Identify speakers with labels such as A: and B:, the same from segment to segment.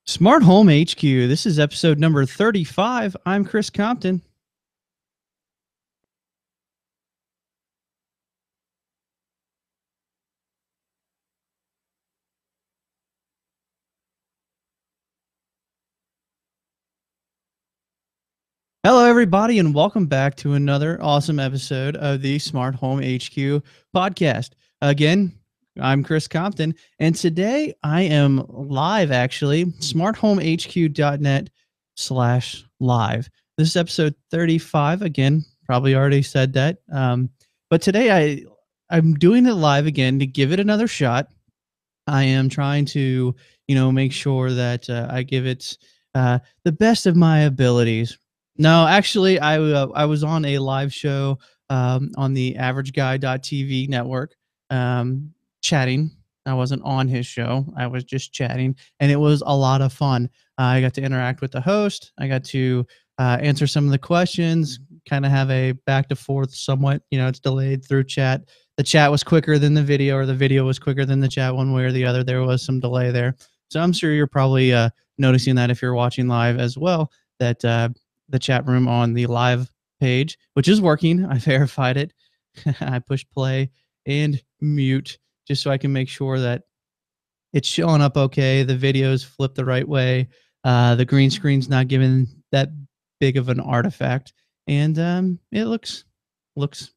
A: Smart Home HQ. This is episode number 35. I'm Chris Compton. Hello, everybody, and welcome back to another awesome episode of the Smart Home HQ podcast. Again, I'm Chris Compton, and today I am live, actually, smarthomehq.net/live. This is episode 35. Again, probably already said that. But today I'm doing it live again to give it another shot. I am trying to, make sure that I give it the best of my abilities. No, actually, I was on a live show on the AverageGuy.tv network, chatting. I wasn't on his show. I was just chatting, and it was a lot of fun. I got to interact with the host. I got to answer some of the questions, kind of have a back to forth somewhat. It's delayed through chat. The chat was quicker than the video, or the video was quicker than the chat, one way or the other. There was some delay there. So I'm sure you're probably noticing that if you're watching live as well, that the chat room on the live page, which is working, I verified it. I pushed play and mute just so I can make sure that it's showing up okay. The video's flipped the right way. The green screen's not giving that big of an artifact, and it looks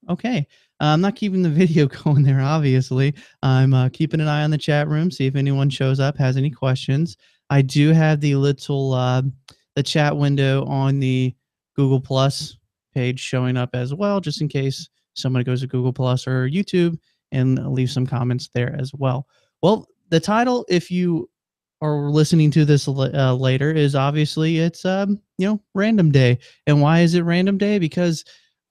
A: okay. I'm not keeping the video going there, obviously. I'm keeping an eye on the chat room, see if anyone shows up, has any questions. I do have the little the chat window on the Google Plus page showing up as well, just in case somebody goes to Google Plus or YouTube and leave some comments there as well. Well, the title, if you are listening to this later, is obviously it's random day. And why is it random day? Because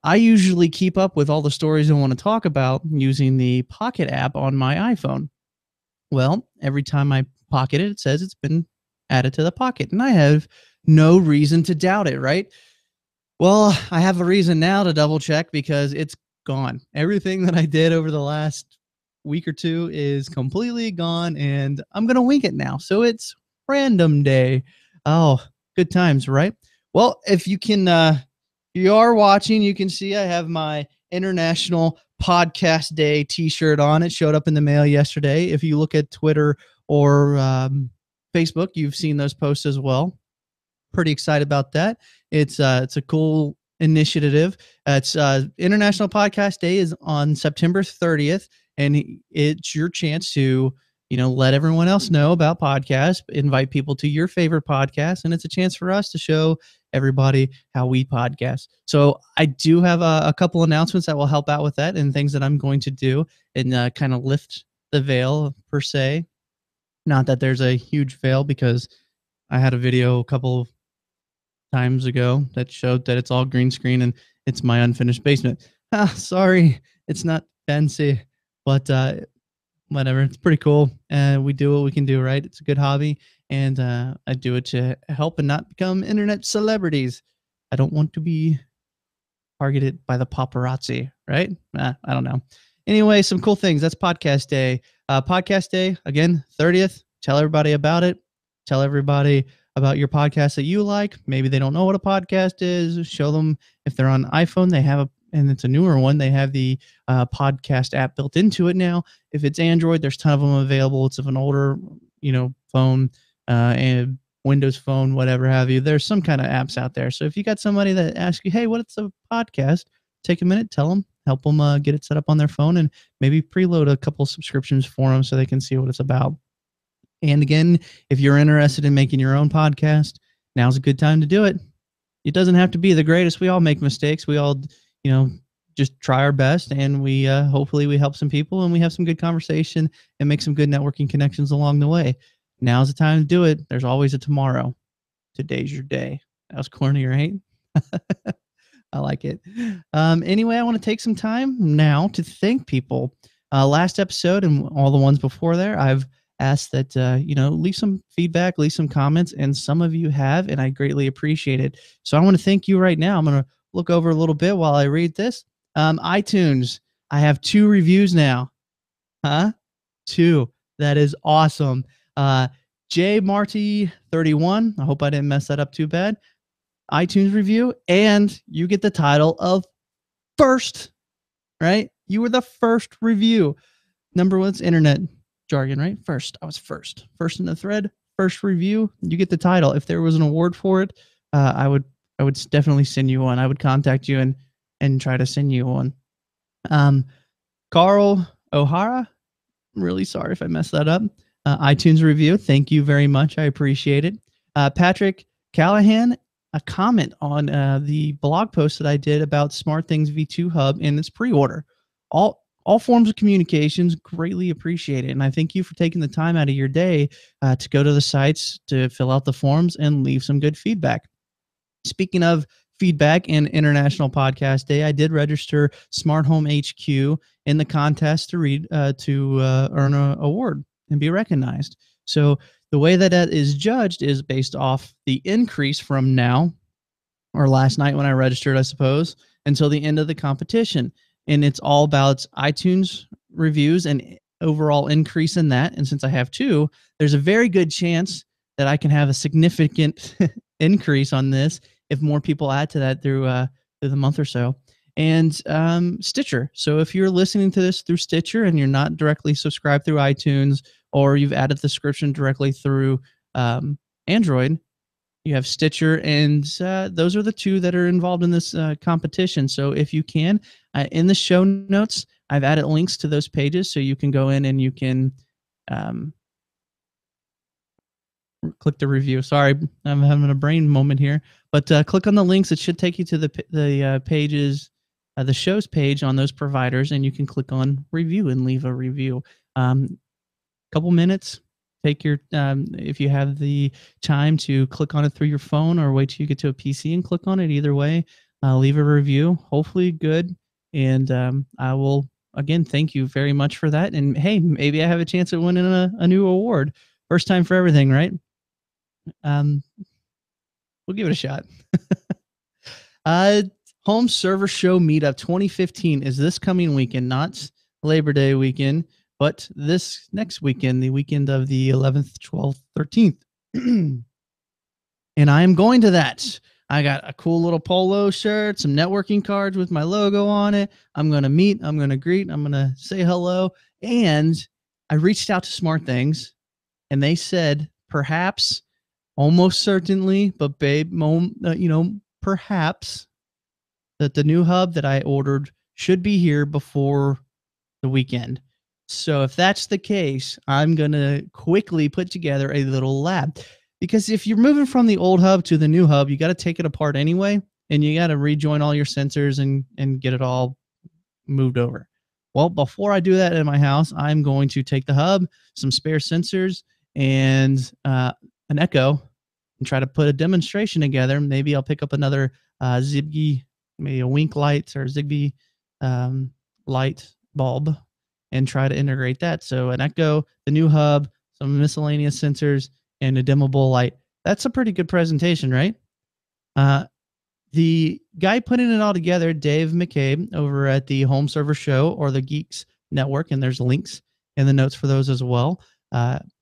A: I usually keep up with all the stories I want to talk about using the Pocket app on my iPhone. Well, every time I pocket it, it says it's been added to the Pocket, and I have no reason to doubt it, right? Well, I have a reason now to double check because it's gone. Everything that I did over the last week or two is completely gone, and I'm going to wing it now. So it's random day. Oh, good times, right? Well, if you are watching, you can see I have my International Podcast Day t-shirt on. It showed up in the mail yesterday. If you look at Twitter or Facebook, you've seen those posts as well. Pretty excited about that. It's a cool initiative. It's International Podcast Day is on September 30th, and it's your chance to let everyone else know about podcasts, invite people to your favorite podcast, and it's a chance for us to show everybody how we podcast. So I do have a couple announcements that will help out with that, and things that I'm going to do and kind of lift the veil per se. Not that there's a huge veil, because I had a video a couple times ago that showed that it's all green screen and it's my unfinished basement. Sorry, it's not fancy, but whatever. It's pretty cool. We do what we can do, right? It's a good hobby, and I do it to help and not become internet celebrities. I don't want to be targeted by the paparazzi, right? I don't know. Anyway, some cool things. That's Podcast Day. Podcast Day, again, 30th. Tell everybody about it. Tell everybody about your podcast that you like. Maybe they don't know what a podcast is. Show them. If they're on iPhone, they have and it's a newer one, they have the podcast app built into it now. If it's Android, there's a ton of them available. It's of an older, phone and Windows Phone, whatever have you. There's some kind of apps out there. So if you got somebody that asks you, hey, what's a podcast? Take a minute, tell them, help them get it set up on their phone, and maybe preload a couple subscriptions for them so they can see what it's about. And again, if you're interested in making your own podcast, now's a good time to do it. It doesn't have to be the greatest. We all make mistakes. We all, just try our best, and we hopefully we help some people, and we have some good conversation and make some good networking connections along the way. Now's the time to do it. There's always a tomorrow. Today's your day. That was corny, right? I like it. Anyway, I want to take some time now to thank people. Last episode and all the ones before there, I've asked that leave some feedback, leave some comments, and some of you have, and I greatly appreciate it. So I want to thank you right now. I'm going to look over a little bit while I read this. iTunes, I have 2 reviews now. 2. That is awesome. JMarty31. I hope I didn't mess that up too bad. iTunes review, and you get the title of first, right? You were the first review. Number one's internet jargon, right? First. I was first. First in the thread, first review. You get the title. If there was an award for it, I would definitely send you one. I would contact you and try to send you one. Carl O'Hara, I'm really sorry if I messed that up. iTunes review. Thank you very much. I appreciate it. Patrick Callahan, a comment on the blog post that I did about SmartThings V2 Hub and its pre-order. All forms of communications greatly appreciated, and I thank you for taking the time out of your day to go to the sites, to fill out the forms, and leave some good feedback. Speaking of feedback and International Podcast Day, I did register Smart Home HQ in the contest to earn an award and be recognized. So the way that is judged is based off the increase from now, or last night when I registered, I suppose, until the end of the competition. And it's all about iTunes reviews and overall increase in that. And since I have two, there's a very good chance that I can have a significant increase on this if more people add to that through the month or so. And Stitcher. So if you're listening to this through Stitcher and you're not directly subscribed through iTunes, or you've added the subscription directly through Android, you have Stitcher, and those are the two that are involved in this competition. So if you can, in the show notes, I've added links to those pages so you can go in and you can click the review. Sorry, I'm having a brain moment here. But click on the links. It should take you to the pages, the show's page on those providers, and you can click on review and leave a review. Couple minutes. Take your if you have the time to click on it through your phone, or wait till you get to a PC and click on it. Either way, leave a review. Hopefully good. And I will again thank you very much for that. And hey, maybe I have a chance at winning a new award. First time for everything, right? We'll give it a shot. Home Server Show Meetup 2015 is this coming weekend, not Labor Day weekend, but this next weekend, the weekend of the 11th, 12th, 13th. And I am going to that. I got a cool little polo shirt, some networking cards with my logo on it. I'm going to meet, I'm going to greet, I'm going to say hello. And I reached out to SmartThings, and they said, perhaps, almost certainly, but babe, perhaps that the new hub that I ordered should be here before the weekend. So if that's the case, I'm going to quickly put together a little lab. Because if you're moving from the old hub to the new hub, you got to take it apart anyway, and you got to rejoin all your sensors and get it all moved over. Well, before I do that in my house, I'm going to take the hub, some spare sensors, and an Echo, and try to put a demonstration together. Maybe I'll pick up another Zigbee, maybe a Wink light or Zigbee light bulb, and try to integrate that. So an Echo, the new hub, some miscellaneous sensors, and a dimmable light. That's a pretty good presentation, right? The guy putting it all together, Dave McCabe, over at the Home Server Show or the Geeks Network, and there's links in the notes for those as well.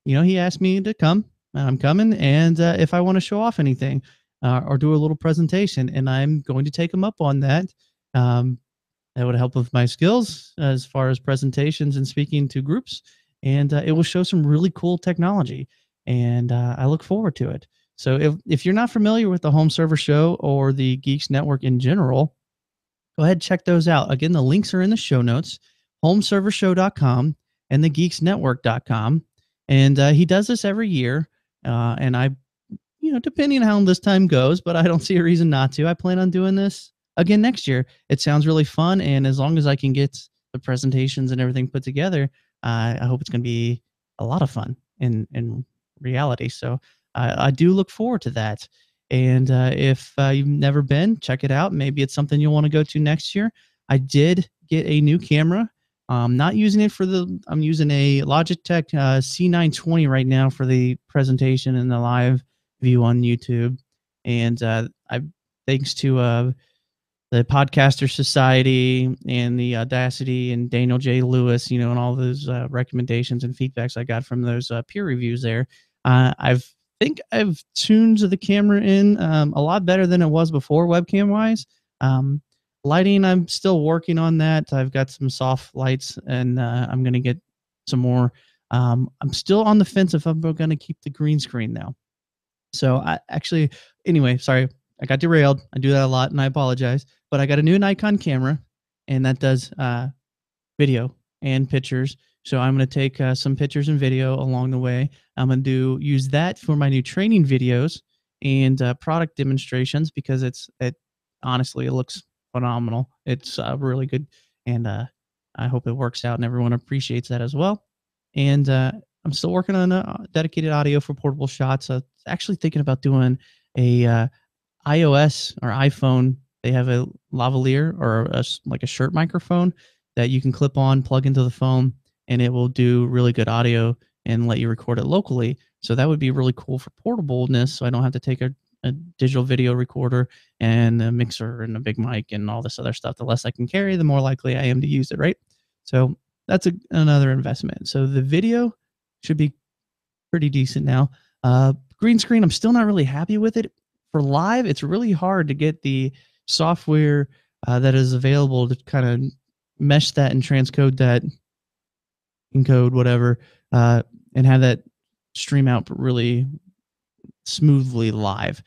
A: He asked me to come, and I'm coming, and if I want to show off anything or do a little presentation, and I'm going to take him up on that. That would help with my skills as far as presentations and speaking to groups, and it will show some really cool technology, and I look forward to it. So if you're not familiar with the Home Server Show or the Geeks Network in general, go ahead and check those out. Again, the links are in the show notes, homeservershow.com and thegeeksnetwork.com. And he does this every year. And I, depending on how this time goes, but I don't see a reason not to. I plan on doing this again next year. It sounds really fun. And as long as I can get the presentations and everything put together, I hope it's going to be a lot of fun in reality. So I do look forward to that. And if you've never been, check it out. Maybe it's something you'll want to go to next year. I did get a new camera. I'm not using it I'm using a Logitech C920 right now for the presentation and the live view on YouTube. And thanks to the Podcaster Society and the Audacity and Daniel J. Lewis, and all those recommendations and feedbacks I got from those peer reviews there, I've think I've tuned the camera in a lot better than it was before webcam wise. Um, Lighting, I'm still working on that. I've got some soft lights, and I'm gonna get some more. I'm still on the fence if I'm going to keep the green screen now. So I actually, anyway, sorry, I got derailed. I do that a lot, and I apologize. But I got a new Nikon camera, and that does video and pictures. So I'm going to take some pictures and video along the way. I'm going to use that for my new training videos and product demonstrations because it honestly it looks phenomenal. It's really good, and I hope it works out and everyone appreciates that as well. And I'm still working on a dedicated audio for portable shots. Actually thinking about doing a iOS or iPhone. They have a lavalier or like a shirt microphone that you can clip on, plug into the phone, and it will do really good audio and let you record it locally. So that would be really cool for portableness. So I don't have to take a digital video recorder and a mixer and a big mic and all this other stuff. The less I can carry, the more likely I am to use it, right? So that's another investment. So the video should be pretty decent now. Green screen, I'm still not really happy with it. For live, it's really hard to get the software that is available to kind of mesh that and transcode that, encode whatever, and have that stream out really smoothly live.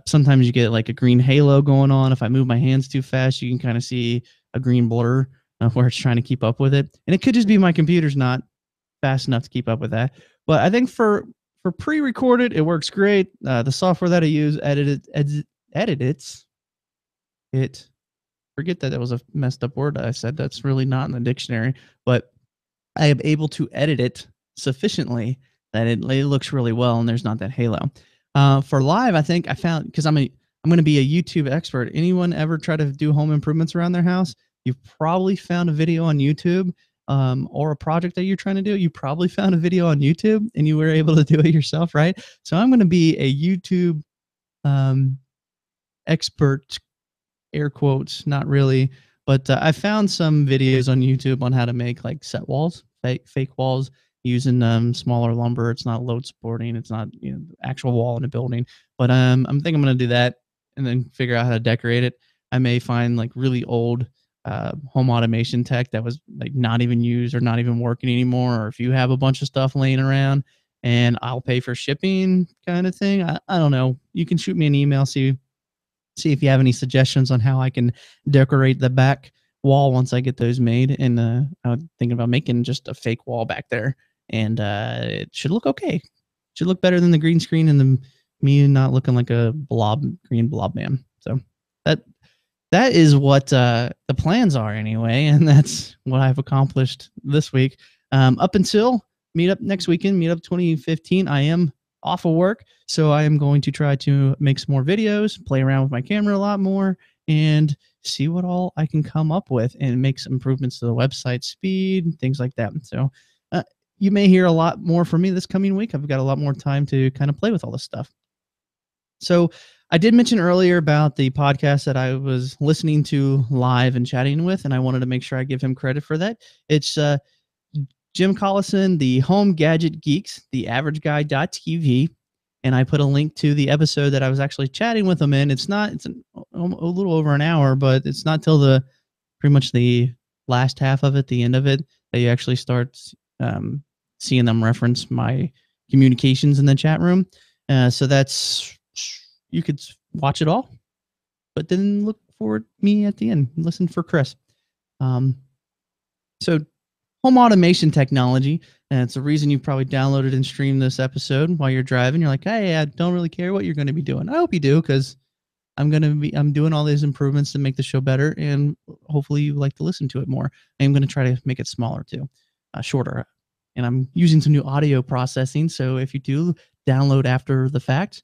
A: Sometimes you get like a green halo going on. If I move my hands too fast, you can kind of see a green blur where it's trying to keep up with it. And it could just be my computer's not fast enough to keep up with that. But I think for pre-recorded, it works great. The software that I use edits it. Forget that was a messed up word I said. That's really not in the dictionary. But I am able to edit it sufficiently that it looks really well and there's not that halo. For live, I think I found because I'm going to be a YouTube expert. Anyone ever try to do home improvements around their house? You've probably found a video on YouTube or a project that you're trying to do. You probably found a video on YouTube and you were able to do it yourself, right? So I'm going to be a YouTube um, expert, air quotes, not really, but I found some videos on YouTube on how to make like set walls, fake walls using smaller lumber. It's not load supporting. It's not actual wall in a building. But I'm thinking I'm gonna do that and then figure out how to decorate it. I may find like really old home automation tech that was like not even used or not even working anymore. Or if you have a bunch of stuff laying around and I'll pay for shipping kind of thing. I don't know. You can shoot me an email, see if you have any suggestions on how I can decorate the back wall once I get those made. And I'm thinking about making just a fake wall back there, and it should look okay. Should look better than the green screen and the me not looking like a green blob man. So that that is what the plans are anyway, and that's what I've accomplished this week. Up until meetup next weekend, meetup 2015, I am off of work, so I am going to try to make some more videos, play around with my camera a lot more, and see what all I can come up with and make some improvements to the website speed, things like that. So you may hear a lot more from me this coming week. I've got a lot more time to kind of play with all this stuff. So I did mention earlier about the podcast that I was listening to live and chatting with, and I wanted to make sure I give him credit for that. It's Jim Collison, the Home Gadget Geeks, the Average Guy.tv, and I put a link to the episode that I was actually chatting with him in. It's a little over an hour, but it's not till pretty much the last half of it, the end of it, that you actually start seeing them reference my communications in the chat room. So you could watch it all, but then look for me at the end. Listen for Chris. So home automation technology, and it's the reason you probably downloaded and streamed this episode while you're driving. You're like, hey, I don't really care what you're going to be doing. I hope you do, because I'm doing all these improvements to make the show better, and hopefully you like to listen to it more. I'm going to try to make it smaller too, shorter. And I'm using some new audio processing. So if you do download after the fact,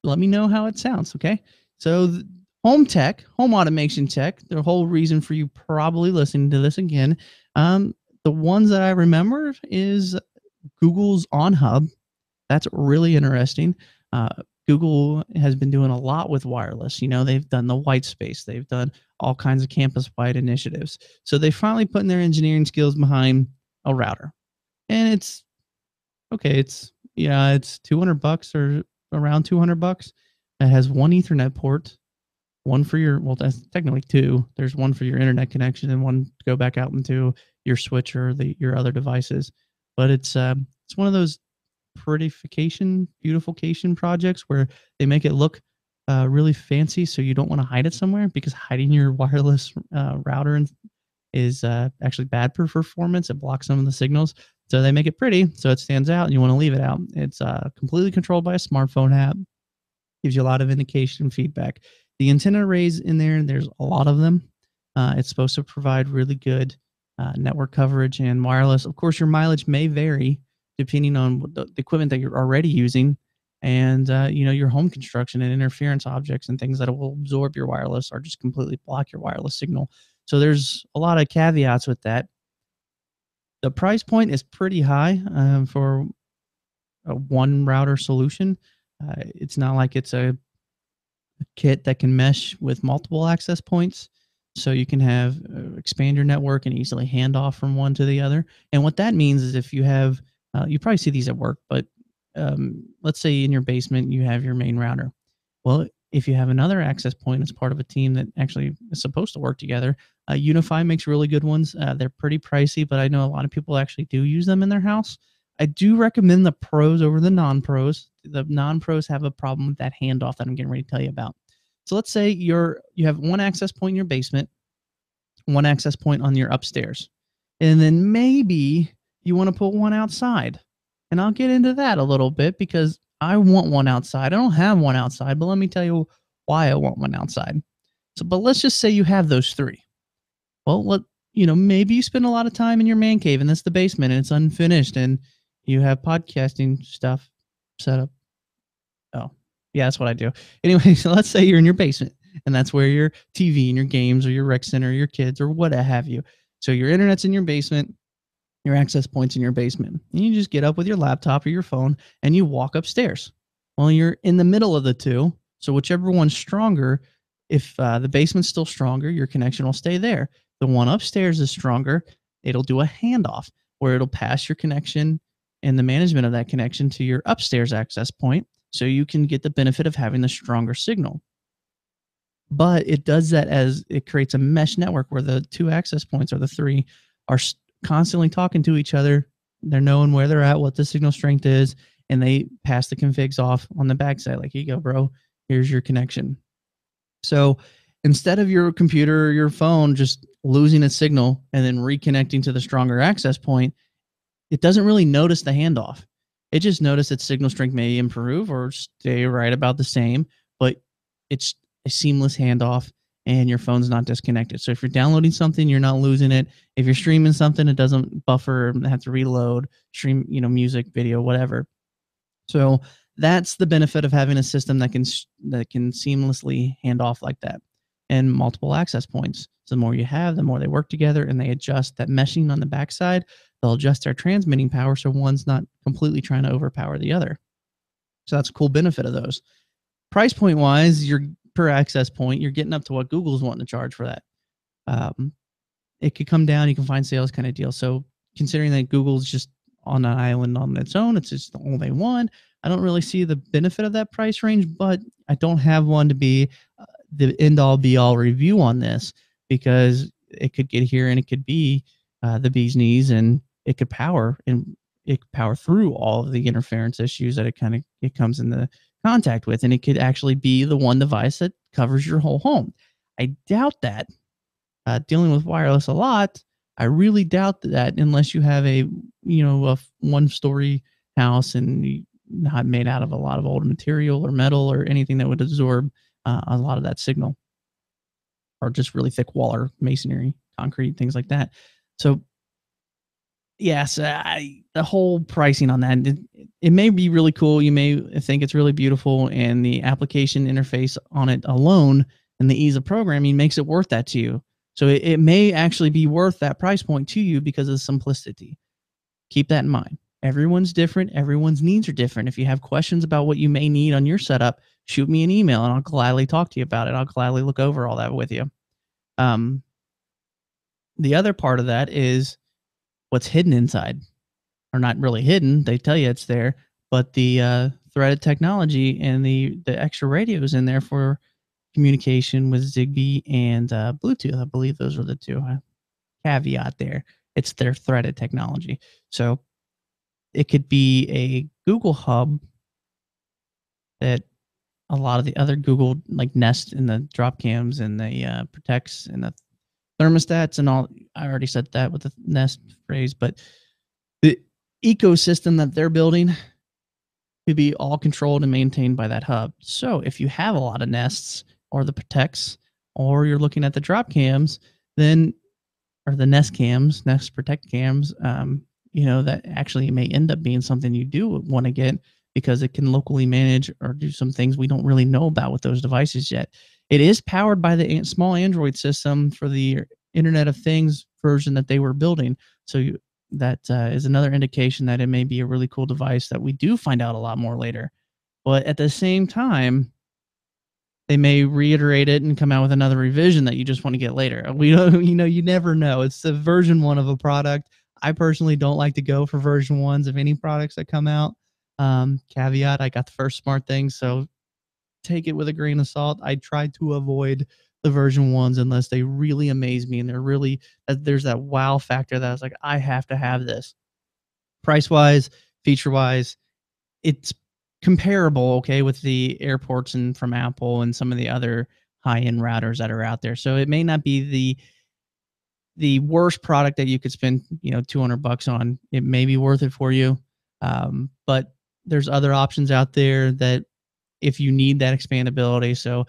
A: let me know how it sounds. Okay. So home tech, home automation tech, the whole reason for you probably listening to this again. The ones that I remember is Google's OnHub. That's really interesting. Google has been doing a lot with wireless. They've done the white space. They've done all kinds of campus-wide initiatives. So they finally putting their engineering skills behind a router. And it's okay. It's Yeah, it's $200 or around $200. It has one Ethernet port, one for your, well, that's technically two. There's one for your internet connection and one to go back out into your switch or your other devices. But it's one of those prettification, beautification projects where they make it look really fancy, so you don't want to hide it somewhere because hiding your wireless router is actually bad for performance. It blocks some of the signals. So they make it pretty so it stands out and you want to leave it out. It's completely controlled by a smartphone app. Gives you a lot of indication and feedback. The antenna arrays in there, there's a lot of them. It's supposed to provide really good network coverage and wireless. Of course, your mileage may vary depending on the equipment that you're already using and your home construction and interference objects and things that will absorb your wireless or just completely block your wireless signal. So there's a lot of caveats with that. The price point is pretty high for a one router solution. It's not like it's a kit that can mesh with multiple access points. So you can have expand your network and easily hand off from one to the other. And what that means is if you have, you probably see these at work, but let's say in your basement you have your main router. Well, if you have another access point as part of a team that actually is supposed to work together, Unify makes really good ones. They're pretty pricey, but I know a lot of people actually do use them in their house. I do recommend the pros over the non-pros. The non-pros have a problem with that handoff that I'm getting ready to tell you about. So let's say you have one access point in your basement, one access point on your upstairs, and then maybe you want to put one outside. And I'll get into that a little bit because I want one outside. I don't have one outside, but let me tell you why I want one outside. So, but let's just say you have those three. Well, maybe you spend a lot of time in your man cave and that's the basement and it's unfinished and you have podcasting stuff set up. Oh, yeah, that's what I do. Anyway, so let's say you're in your basement and that's where your TV and your games or your rec center, your kids or what have you. So your internet's in your basement, your access points in your basement. And you just get up with your laptop or your phone and you walk upstairs. Well, you're in the middle of the two. So whichever one's stronger, if the basement's still stronger, your connection will stay there. The one upstairs is stronger. It'll do a handoff where it'll pass your connection and the management of that connection to your upstairs access point so you can get the benefit of having the stronger signal. But it does that as it creates a mesh network where the two access points or the three are constantly talking to each other. They're knowing where they're at, what the signal strength is, and they pass the configs off on the backside. Like, here you go, bro. Here's your connection. So instead of your computer or your phone just losing its signal and then reconnecting to the stronger access point, it doesn't really notice the handoff. It just noticed its signal strength may improve or stay right about the same, but it's a seamless handoff and your phone's not disconnected. So if you're downloading something, you're not losing it. If you're streaming something, it doesn't buffer and have to reload, stream, music, video, whatever. So that's the benefit of having a system that can seamlessly hand off like that and multiple access points. So the more you have, the more they work together and they adjust that meshing on the backside. They'll adjust their transmitting power so one's not completely trying to overpower the other. So that's a cool benefit of those. Price point wise, you're per access point, you're getting up to what Google's wanting to charge for that. It could come down, you can find sales kind of deal. So considering that Google's just on an island on its own, it's just the only one, I don't really see the benefit of that price range, but I don't have one to be the end all be all review on this because it could get here and it could be the bee's knees and it could power through all of the interference issues that it comes into contact with, and it could actually be the one device that covers your whole home. I doubt that. Dealing with wireless a lot, I really doubt that unless you have a one-story house and not made out of a lot of old material or metal or anything that would absorb a lot of that signal, or just really thick wall or masonry, concrete, things like that. So yes, the whole pricing on that, it may be really cool. You may think it's really beautiful, and the application interface on it alone and the ease of programming makes it worth that to you. So it may actually be worth that price point to you because of the simplicity. Keep that in mind. Everyone's different. Everyone's needs are different. If you have questions about what you may need on your setup, shoot me an email, and I'll gladly talk to you about it. I'll gladly look over all that with you. The other part of that is what's hidden inside, or not really hidden. They tell you it's there, but the threaded technology and the extra radios in there for communication with Zigbee and Bluetooth. I believe those are the two. Caveat there. It's their threaded technology. So it could be a Google Hub that a lot of the other Google like Nest and the drop cams and the protects and the thermostats and all. I already said that with the Nest phrase, but the ecosystem that they're building could be all controlled and maintained by that hub. So if you have a lot of Nests or the protects, or you're looking at the drop cams, then or the Nest cams, Nest Protect cams, that actually may end up being something you do want to get because it can locally manage or do some things we don't really know about with those devices yet. It is powered by the small Android system for the Internet of Things version that they were building. So that is another indication that it may be a really cool device that we do find out a lot more later. But at the same time, they may reiterate it and come out with another revision that you just want to get later. We don't, you never know. It's the version one of a product. I personally don't like to go for version ones of any products that come out. Caveat, I got the first smart thing, so take it with a grain of salt. I try to avoid the version ones unless they really amaze me and they're really, there's that wow factor that I was like, I have to have this. Price wise, feature wise, it's comparable, okay, with the airports and from Apple and some of the other high-end routers that are out there. So it may not be the worst product that you could spend, $200 on. It may be worth it for you, but there's other options out there that if you need that expandability. So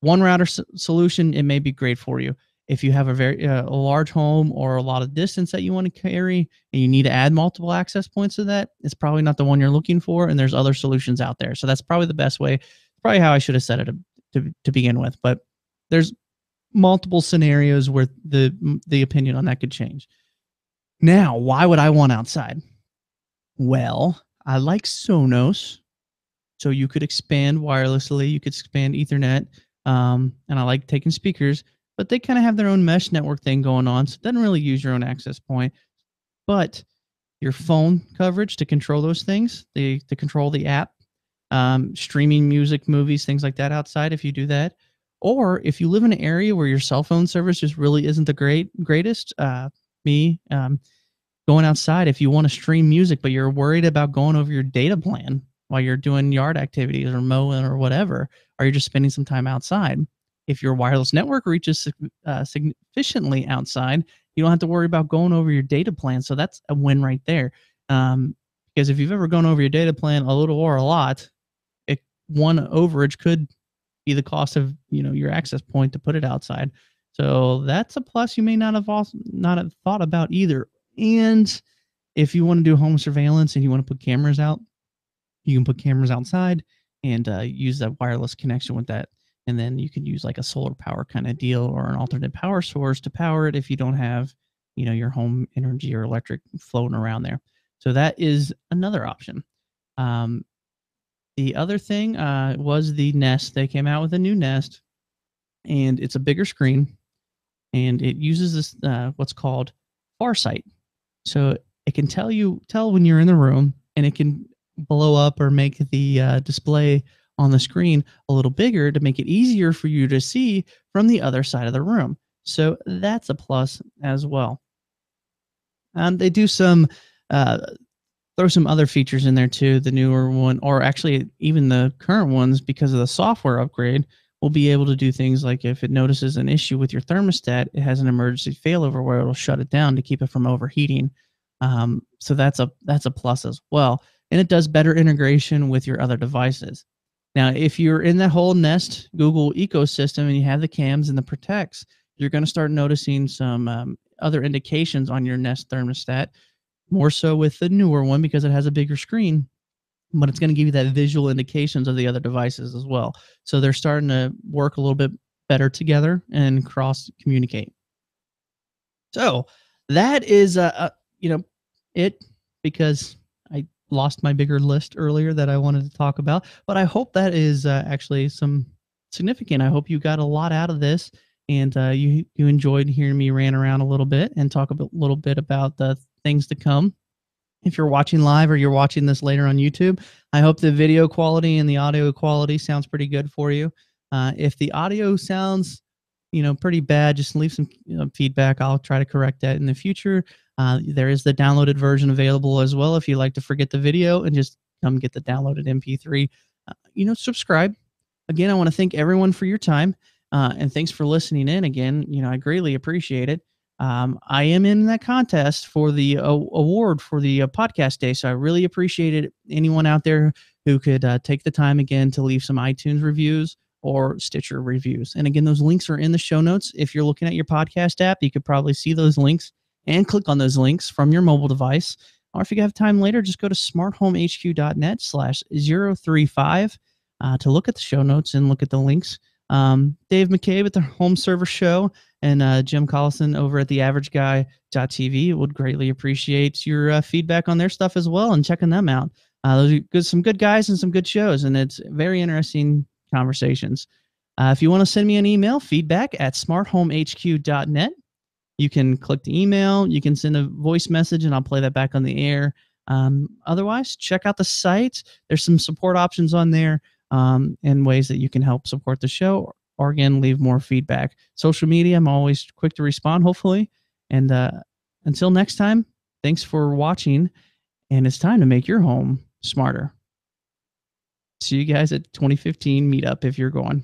A: one router solution, it may be great for you. If you have a very a large home or a lot of distance that you want to carry and you need to add multiple access points to that, it's probably not the one you're looking for. And there's other solutions out there. So that's probably the best way. Probably how I should have said it to begin with. But there's multiple scenarios where the opinion on that could change. Now, why would I want outside? Well, I like Sonos. So you could expand wirelessly, you could expand Ethernet, and I like taking speakers, but they kind of have their own mesh network thing going on, so it doesn't really use your own access point. But your phone coverage to control those things, to control the app, streaming music, movies, things like that outside if you do that. Or if you live in an area where your cell phone service just really isn't the greatest, going outside, if you want to stream music, but you're worried about going over your data plan while you're doing yard activities or mowing or whatever, or you're just spending some time outside. If your wireless network reaches sufficiently outside, you don't have to worry about going over your data plan. So that's a win right there. Because if you've ever gone over your data plan a little or a lot, one overage could be the cost of your access point to put it outside. So that's a plus you may not have thought about either. And if you want to do home surveillance and you want to put cameras out, you can put cameras outside and use that wireless connection with that. And then you can use like a solar power kind of deal or an alternate power source to power it if you don't have, your home energy or electric floating around there. So that is another option. The other thing was the Nest. They came out with a new Nest, and it's a bigger screen, and it uses this what's called Farsight. So it can tell when you're in the room, and it can blow up or make the display on the screen a little bigger to make it easier for you to see from the other side of the room. So that's a plus as well. They do throw some other features in there too. The newer one, or actually even the current ones, because of the software upgrade, will be able to do things like if it notices an issue with your thermostat, it has an emergency failover where it'll shut it down to keep it from overheating. So that's a plus as well. And it does better integration with your other devices. Now, if you're in that whole Nest Google ecosystem and you have the cams and the protects, you're going to start noticing some other indications on your Nest thermostat, more so with the newer one because it has a bigger screen, but it's going to give you that visual indications of the other devices as well. So they're starting to work a little bit better together and cross communicate. So that is, it, because I lost my bigger list earlier that I wanted to talk about, but I hope that is actually some significant. I hope you got a lot out of this, and you enjoyed hearing me rant around a little bit and talk a little bit about the things to come. if you're watching live or you're watching this later on YouTube. I hope the video quality and the audio quality sounds pretty good for you. If the audio sounds, pretty bad, just leave some feedback. I'll try to correct that in the future. There is the downloaded version available as well if you like to forget the video and just come get the downloaded MP3. Subscribe. Again, I want to thank everyone for your time, and thanks for listening in. Again, I greatly appreciate it. I am in that contest for the award for the podcast day, so I really appreciate it. Anyone out there who could take the time again to leave some iTunes reviews or Stitcher reviews. And again, those links are in the show notes. If you're looking at your podcast app, you could probably see those links and click on those links from your mobile device. Or if you have time later, just go to smarthomehq.net/035 to look at the show notes and look at the links. Dave McCabe at the Home Server Show and Jim Collison over at theaverageguy.tv would greatly appreciate your feedback on their stuff as well and checking them out. Those are some good guys and some good shows, and it's very interesting conversations. If you want to send me an email, feedback@smarthomehq.net. You can click the email. You can send a voice message, and I'll play that back on the air. Otherwise, check out the site. There's some support options on there and ways that you can help support the show or again, leave more feedback. Social media, I'm always quick to respond, hopefully. And until next time, thanks for watching, and it's time to make your home smarter. See you guys at 2015 meetup if you're going.